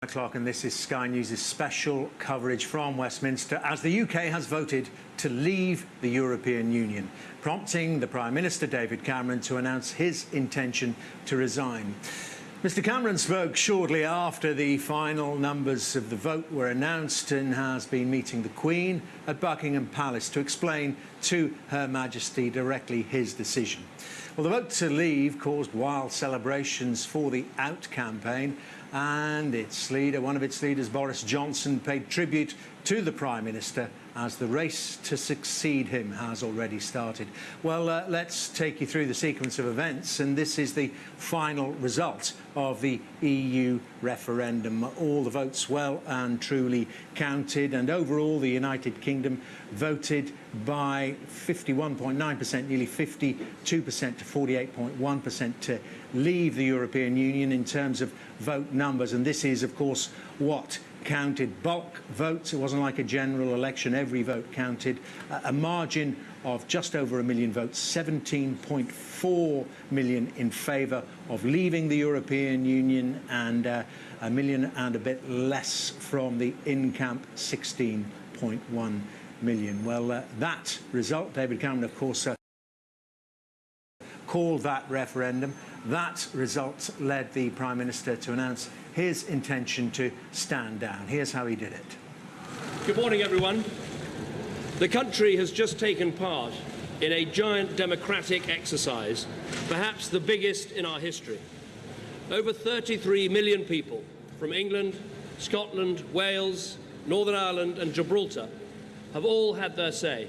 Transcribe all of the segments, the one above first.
O'clock, and this is Sky News' special coverage from Westminster as the UK has voted to leave the European Union, prompting the Prime Minister David Cameron to announce his intention to resign. Mr Cameron spoke shortly after the final numbers of the vote were announced and has been meeting the Queen at Buckingham Palace to explain to Her Majesty directly his decision. Well, the vote to leave caused wild celebrations for the Out campaign, and its leader, one of its leaders, Boris Johnson, paid tribute to the Prime Minister as the race to succeed him has already started. Well, let's take you through the sequence of events, and this is the final result of the EU referendum. All the votes well and truly counted, and overall the United Kingdom voted by 51.9%, nearly 52% to 48.1% to leave the European Union in terms of vote numbers. And this is, of course, what counted. Bulk votes. It wasn't like a general election. Every vote counted. A margin of just over 1 million votes, 17.4 million in favour of leaving the European Union, and 1 million and a bit less from the in-camp, 16.1 million. Well, that result, David Cameron, of course, called that referendum. That result led the Prime Minister to announce his intention to stand down. Here's how he did it. Good morning, everyone. The country has just taken part in a giant democratic exercise, perhaps the biggest in our history. Over 33 million people from England, Scotland, Wales, Northern Ireland and Gibraltar have all had their say.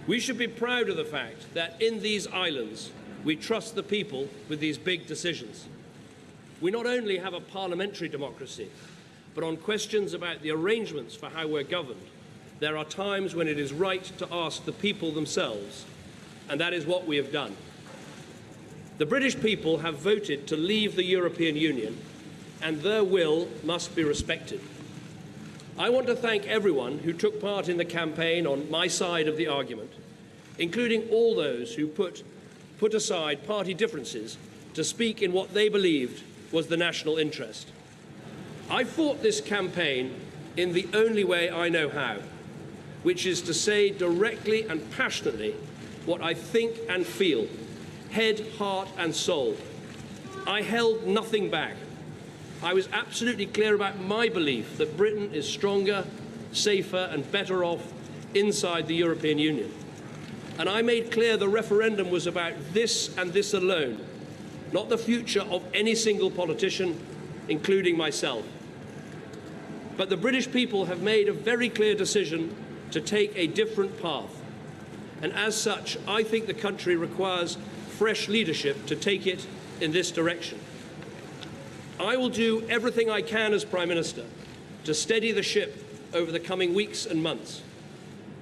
We should be proud of the fact that in these islands we trust the people with these big decisions. We not only have a parliamentary democracy, but on questions about the arrangements for how we're governed, there are times when it is right to ask the people themselves, and that is what we have done. The British people have voted to leave the European Union, and their will must be respected. I want to thank everyone who took part in the campaign on my side of the argument, including all those who put aside party differences to speak in what they believed was the national interest. I fought this campaign in the only way I know how, which is to say directly and passionately what I think and feel, head, heart and soul. I held nothing back. I was absolutely clear about my belief that Britain is stronger, safer and better off inside the European Union. And I made clear the referendum was about this and this alone, not the future of any single politician, including myself. But the British people have made a very clear decision to take a different path. And as such, I think the country requires fresh leadership to take it in this direction. I will do everything I can as Prime Minister to steady the ship over the coming weeks and months.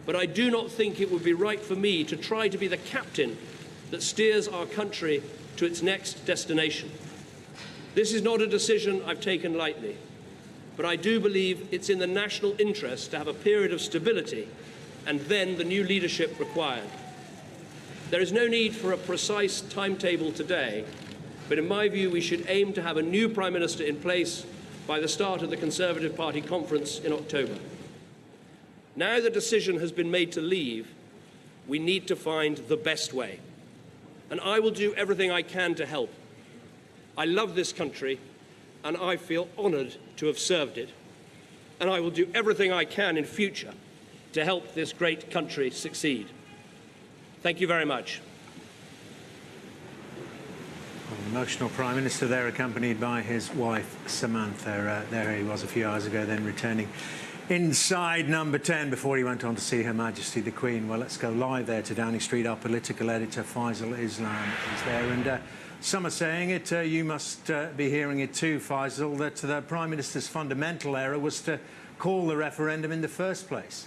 But I do not think it would be right for me to try to be the captain that steers our country to its next destination. This is not a decision I've taken lightly, but I do believe it's in the national interest to have a period of stability and then the new leadership required. There is no need for a precise timetable today, but in my view, we should aim to have a new Prime Minister in place by the start of the Conservative Party conference in October. Now the decision has been made to leave, we need to find the best way. And I will do everything I can to help. I love this country, and I feel honoured to have served it. And I will do everything I can in future to help this great country succeed. Thank you very much. Emotional Prime Minister there, accompanied by his wife Samantha. There he was a few hours ago, then returning inside number 10 before he went on to see Her Majesty the Queen. Well, let's go live there to Downing Street. Our political editor Faisal Islam is there, and some are saying it, you must be hearing it too, Faisal, that the Prime Minister's fundamental error was to call the referendum in the first place.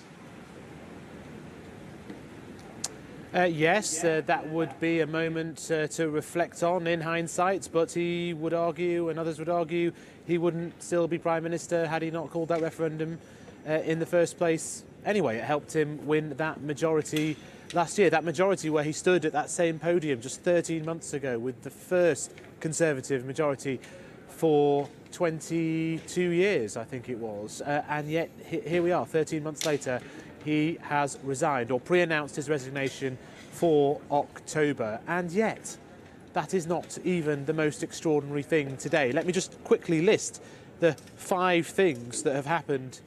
Yes, that would be a moment to reflect on in hindsight, but he would argue, and others would argue, he wouldn't still be Prime Minister had he not called that referendum in the first place. Anyway, it helped him win that majority last year, that majority where he stood at that same podium just 13 months ago with the first Conservative majority for 22 years, I think it was. And yet, here we are, 13 months later, he has resigned or pre-announced his resignation for October. And yet, that is not even the most extraordinary thing today. Let me just quickly list the 5 things that have happened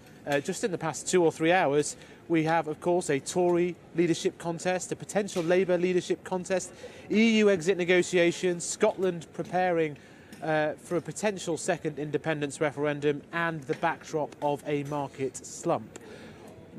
just in the past 2 or 3 hours. We have, of course, a Tory leadership contest, a potential Labour leadership contest, EU exit negotiations, Scotland preparing for a potential second independence referendum, and the backdrop of a market slump.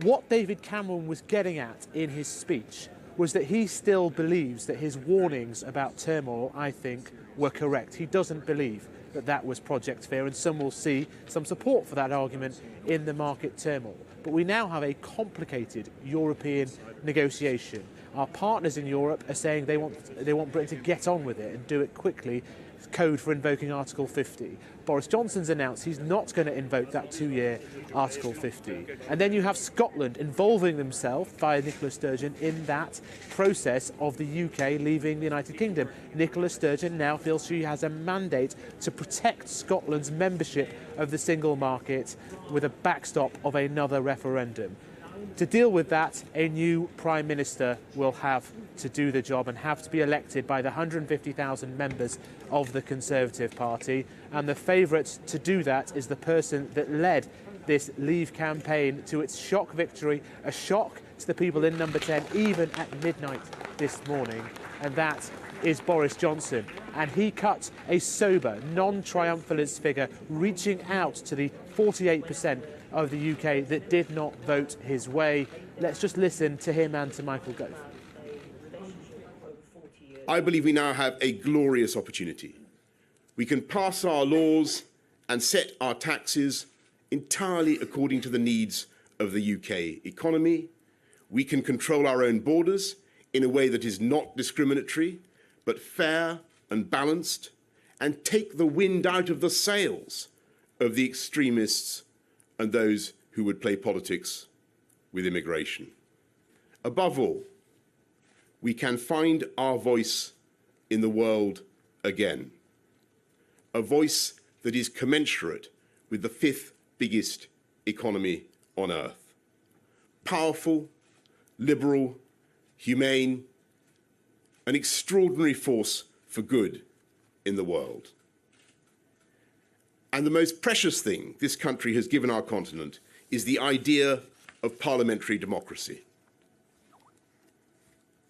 What David Cameron was getting at in his speech was that he still believes that his warnings about turmoil, I think, were correct. He doesn't believe that that was Project Fear, and some will see some support for that argument in the market turmoil. But we now have a complicated European negotiation. Our partners in Europe are saying they want Britain to get on with it and do it quickly. Code for invoking Article 50. Boris Johnson's announced he's not going to invoke that 2-year Article 50. And then you have Scotland involving themselves via Nicola Sturgeon in that process of the UK leaving the United Kingdom. Nicola Sturgeon now feels she has a mandate to protect Scotland's membership of the single market with a backstop of another referendum. To deal with that, a new Prime Minister will have to do the job and have to be elected by the 150,000 members of the Conservative Party. And the favourite to do that is the person that led this Leave campaign to its shock victory, a shock to the people in Number 10, even at midnight this morning. And that is Boris Johnson. And he cut a sober, non-triumphalist figure, reaching out to the 48% of the UK that did not vote his way. Let's just listen to him and to Michael Gove. I believe we now have a glorious opportunity. We can pass our laws and set our taxes entirely according to the needs of the UK economy. We can control our own borders in a way that is not discriminatory, but fair and balanced, and take the wind out of the sails of the extremists and those who would play politics with immigration. Above all, we can find our voice in the world again, a voice that is commensurate with the 5th biggest economy on earth. Powerful, liberal, humane, an extraordinary force for good in the world. And the most precious thing this country has given our continent is the idea of parliamentary democracy.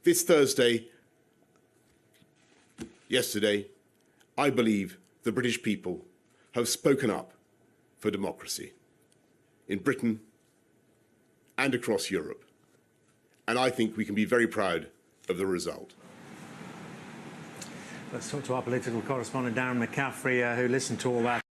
This Thursday, yesterday, I believe the British people have spoken up for democracy in Britain and across Europe. And I think we can be very proud of the result. Let's talk to our political correspondent, Darren McCaffrey, who listened to all that.